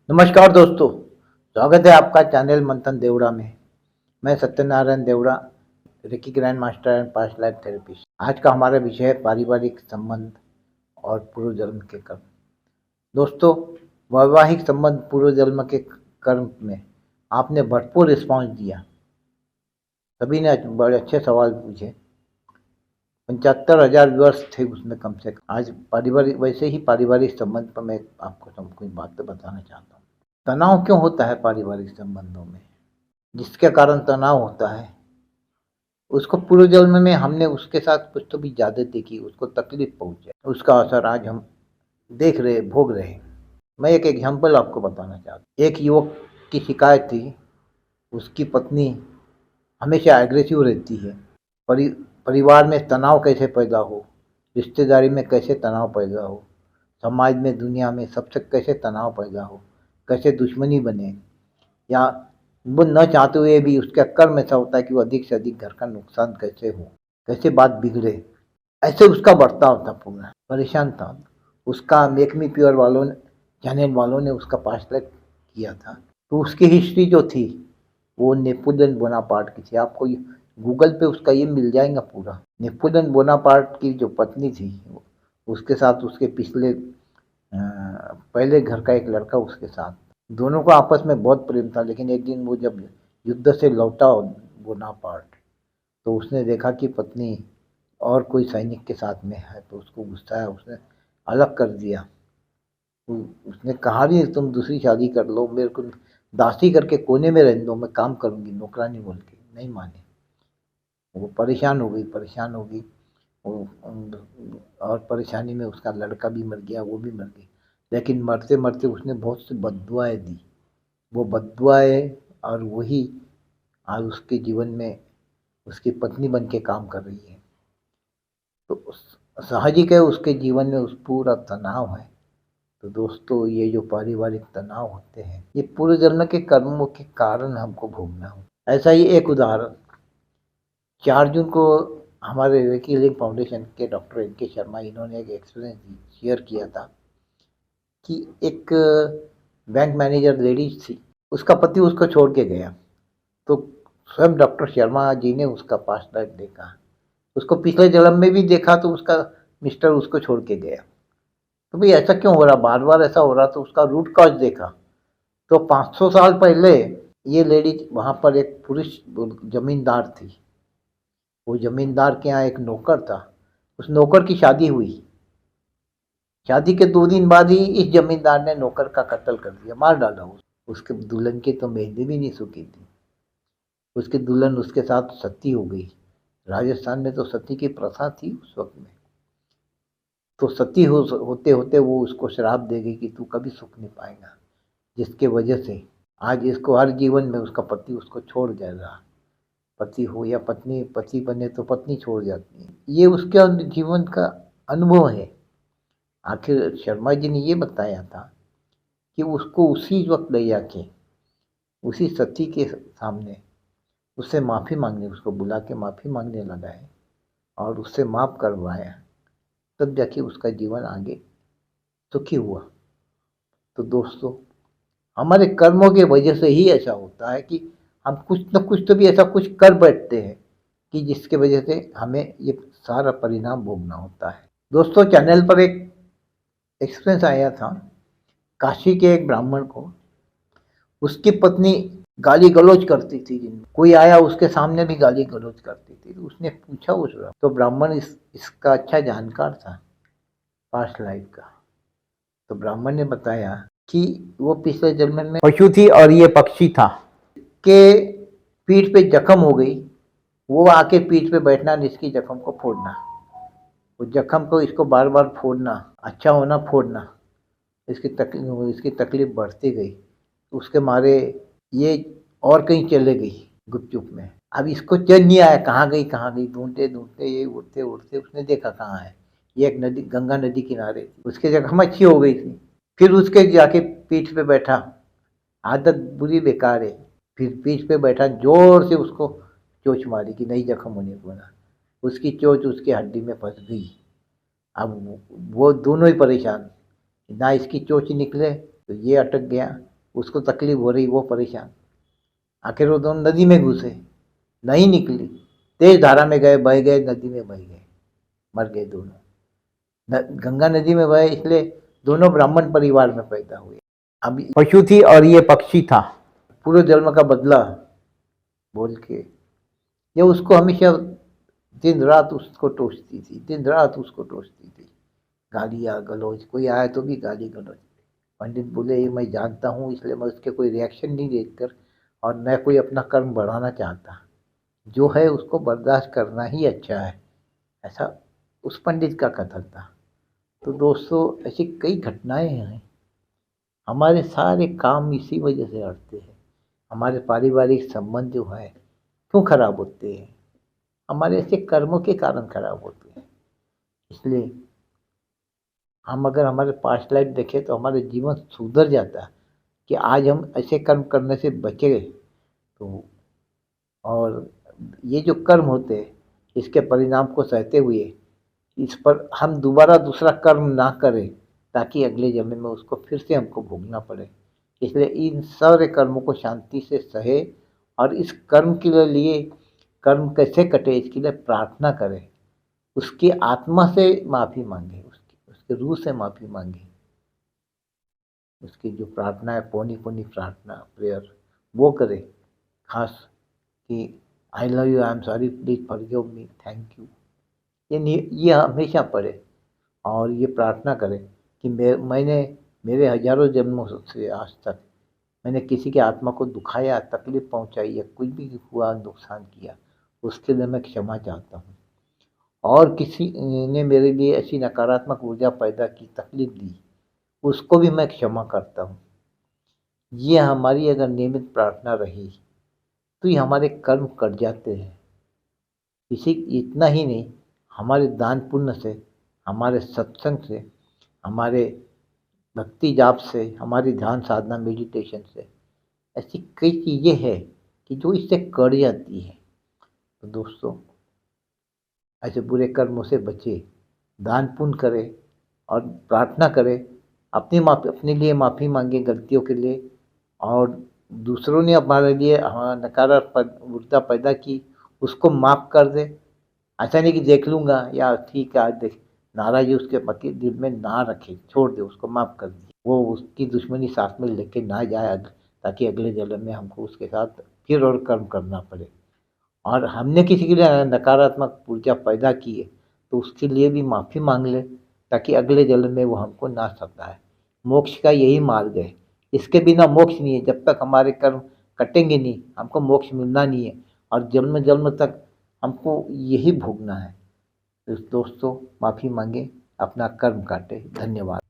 नमस्कार दोस्तों, स्वागत है आपका चैनल मंथन देवड़ा में। मैं Satyanarayan Devda, reiki grand master and past life therapist. आज का हमारा विषय है पारिवारिक संबंध और पूर्व जन्म के कर्म। दोस्तों, वैवाहिक संबंध पूर्व जन्म के कर्म में आपने भरपूर रिस्पॉन्स दिया। सभी ने बड़े अच्छे सवाल पूछे। 75,000 व्यूअर्स थे उसमें कम से कम। आज पारिवारिक वैसे ही पारिवारिक संबंध पर मैं आपको सब कुछ बातें बताना चाहता हूँ। तनाव क्यों होता है पारिवारिक संबंधों में? जिसके कारण तनाव होता है, उसको पूर्व जन्म में हमने उसके साथ कुछ तो भी ज़्यादती की, उसको तकलीफ पहुँचाई, उसका असर आज हम देख रहे, भोग रहे हैं। मैं एक एग्जांपल आपको बताना चाहता हूँ। एक युवक की शिकायत थी, उसकी पत्नी हमेशा एग्रेसिव रहती है। परि परिवार में तनाव कैसे पैदा हो, रिश्तेदारी में कैसे तनाव पैदा हो, समाज में, दुनिया में सबसे कैसे तनाव पैदा हो, कैसे दुश्मनी बने, या वो न चाहते हुए भी उसका कर्म ऐसा होता है कि वो अधिक से अधिक घर का नुकसान कैसे हो, कैसे बात बिगड़े, ऐसे उसका बर्ताव था। पूरा परेशान था। उसका मेक मी प्योर वालों ने, चैनल वालों ने उसका पास्ट लाइफ किया था। तो उसकी हिस्ट्री जो थी वो नेपोलियन बोनापार्ट की थी। आपको गूगल पे उसका ये मिल जाएगा पूरा। नेपोलियन बोनापार्ट की जो पत्नी थी, उसके साथ उसके पिछले पहले घर का एक लड़का उसके साथ, दोनों को आपस में बहुत प्रेम था। लेकिन एक दिन वो जब युद्ध से लौटा बोनापार्ट, तो उसने देखा कि पत्नी और कोई सैनिक के साथ में है, तो उसको गुस्सा आया, उसने अलग कर दिया। उसने कहा भी तुम दूसरी शादी कर लो, मेरे को दासी करके कोने में रहने दो, मैं काम करूँगी, नौकरानी बोल के। नहीं माने। वो परेशान हो गई और परेशानी में उसका लड़का भी मर गया, वो भी मर गई। लेकिन मरते मरते उसने बहुत सी बद्दुआएँ दी। वो बद्दुआएँ और वही आज उसके जीवन में उसकी पत्नी बन के काम कर रही है। तो साहजिक है उसके जीवन में उस पूरा तनाव है। तो दोस्तों, ये जो पारिवारिक तनाव होते हैं, ये पूर्व जन्म के कर्मों के कारण हमको भोगना हो। ऐसा ही एक उदाहरण 4 जून को हमारे रेकी हीलिंग फाउंडेशन के डॉक्टर एन.के. शर्मा, इन्होंने एक एक्सपीरियंस शेयर किया था कि एक बैंक मैनेजर लेडीज थी, उसका पति उसको छोड़ के गया। तो स्वयं डॉक्टर शर्मा जी ने उसका पास्ट लाइफ देखा, उसको पिछले जन्म में भी देखा। तो उसका मिस्टर उसको छोड़ के गया। तो भाई ऐसा क्यों हो रहा, बार बार ऐसा हो रहा? तो उसका रूट कॉज देखा। तो 500 साल पहले ये लेडी वहाँ पर एक पुरुष जमींदार थी। वो जमींदार के यहाँ एक नौकर था। उस नौकर की शादी हुई। शादी के 2 दिन बाद ही इस जमींदार ने नौकर का कत्ल कर दिया, मार डाला। उसके दुल्हन की तो मेहंदी भी नहीं सूखी थी। उसकी दुल्हन उसके साथ सती हो गई। राजस्थान में तो सती की प्रथा थी उस वक्त में। तो सती होते होते वो उसको श्राप दे गई कि तू कभी सुख नहीं पाएगा, जिसके वजह से आज इसको हर जीवन में उसका पति उसको छोड़ जाएगा। पति हो या पत्नी, पति बने तो पत्नी छोड़ जाती है। ये उसके जीवन का अनुभव है। आखिर शर्मा जी ने ये बताया था कि उसको उसी वक्त ले जाके उसी सती के सामने उससे माफ़ी मांगने, उसको बुला के माफ़ी मांगने लगा है और उससे माफ़ करवाया, तब जाके उसका जीवन आगे सुखी हुआ। तो दोस्तों, हमारे कर्मों के वजह से ही ऐसा होता है कि हम कुछ न कुछ तो भी ऐसा कुछ कर बैठते हैं कि जिसके वजह से हमें ये सारा परिणाम भोगना होता है। दोस्तों, चैनल पर एक एक्सपीरियंस आया था। काशी के एक ब्राह्मण को उसकी पत्नी गाली गलौज करती थी। कोई आया उसके सामने भी गाली गलौज करती थी। तो उसने पूछा तो ब्राह्मण इसका अच्छा जानकार था पास्ट लाइफ का। तो ब्राह्मण ने बताया कि वो पिछले जन्म में पशु थी और ये पक्षी था। के पीठ पे जख्म हो गई, वो आके पीठ पे बैठना, इसकी जख्म को फोड़ना, वो जख्म को इसको बार बार फोड़ना, अच्छा होना फोड़ना, इसकी तकलीफ बढ़ती गई। उसके मारे ये और कहीं चले गई गुपचुप में। अब इसको चैन नहीं आया, कहाँ गई, ढूंढते ढूंढते ये उड़ते उड़ते उसने देखा कहाँ है। ये एक नदी, गंगा नदी किनारे थी। उसकी जख्म अच्छी हो गई थी। फिर उसके जाके पीठ पे बैठा। आदत बुरी बेकार है। फिर पीठ पे बैठा, जोर से उसको चोंच मारी कि नहीं जख्म होने को ना। उसकी चोंच उसकी हड्डी में फंस गई। अब वो दोनों ही परेशान, ना इसकी चोंच निकले तो ये अटक गया, उसको तकलीफ हो रही, वो परेशान। आखिर वो दोनों नदी में घुसे, नहीं निकली, तेज धारा में गए, बह गए, नदी में बह गए, मर गए दोनों। गंगा नदी में बहे, इसलिए दोनों ब्राह्मण परिवार में पैदा हुए। अब पशु थी और ये पक्षी था। पूर्व जन्म का बदला बोल के ये उसको हमेशा दिन रात उसको टोसती थी, दिन रात उसको टोसती थी, गालियाँ गलौज, कोई आया तो भी गाली गलौज। पंडित बोले ये मैं जानता हूँ, इसलिए मैं उसके कोई रिएक्शन नहीं देखकर और न कोई अपना कर्म बढ़ाना चाहता, जो है उसको बर्दाश्त करना ही अच्छा है, ऐसा उस पंडित का कथन था। तो दोस्तों ऐसी कई घटनाएं हैं, हमारे सारे काम इसी वजह से अड़ते हैं। हमारे पारिवारिक संबंध जो है क्यों खराब होते हैं, हमारे ऐसे कर्मों के कारण खराब होते हैं। इसलिए हम अगर हमारे पास्ट लाइफ देखें तो हमारे जीवन सुधर जाता कि आज हम ऐसे कर्म करने से बचे। तो और ये जो कर्म होते हैं इसके परिणाम को सहते हुए इस पर हम दोबारा दूसरा कर्म ना करें, ताकि अगले जन्म में उसको फिर से हमको भोगना पड़े। इसलिए इन सारे कर्मों को शांति से सहे और इस कर्म के लिए कर्म कैसे कटे इसके लिए प्रार्थना करें, उसकी आत्मा से माफ़ी मांगे, उसके रूह से माफ़ी मांगे। उसकी जो प्रार्थना है, पौनी पौनी प्रार्थना, प्रेयर, वो करें खास कि I love you, I am sorry, please forgive me, thank you, ये हमेशा पढ़े और ये प्रार्थना करें कि मैंने मेरे हजारों जन्मों से आज तक मैंने किसी की आत्मा को दुखाया, तकलीफ पहुंचाई या कुछ भी हुआ, नुकसान किया, उसके लिए मैं क्षमा चाहता हूँ। और किसी ने मेरे लिए ऐसी नकारात्मक ऊर्जा पैदा की, तकलीफ दी, उसको भी मैं क्षमा करता हूँ। ये हमारी अगर नियमित प्रार्थना रही तो ये हमारे कर्म कट जाते हैं। इतना ही नहीं, हमारे दान पुण्य से, हमारे सत्संग से, हमारे भक्ति जाप से, हमारी ध्यान साधना मेडिटेशन से, ऐसी कई चीज़ें हैं कि जो इससे कट जाती है। तो दोस्तों ऐसे बुरे कर्मों से बचे, दान पुण्य करें और प्रार्थना करें, अपने लिए माफ़ी मांगे गलतियों के लिए, और दूसरों ने हमारे लिए नकारात्मक ऊर्जा पैदा की उसको माफ़ कर दे। ऐसा नहीं कि देख लूँगा या ठीक है आज देख, नाराज़गी उसके पति दिल में ना रखे, छोड़ दे, उसको माफ़ कर दिए, वो उसकी दुश्मनी साथ में लेके ना जाए, ताकि अगले जन्म में हमको उसके साथ फिर और कर्म करना पड़े। और हमने किसी के लिए नकारात्मक ऊर्जा पैदा की है तो उसके लिए भी माफ़ी मांग ले, ताकि अगले जन्म में वो हमको ना सताए। मोक्ष का यही मार्ग है, इसके बिना मोक्ष नहीं है। जब तक हमारे कर्म कटेंगे नहीं, हमको मोक्ष मिलना नहीं है, और जन्म जन्म तक हमको यही भोगना है। तो दोस्तों माफ़ी मांगे, अपना कर्म काटे। धन्यवाद।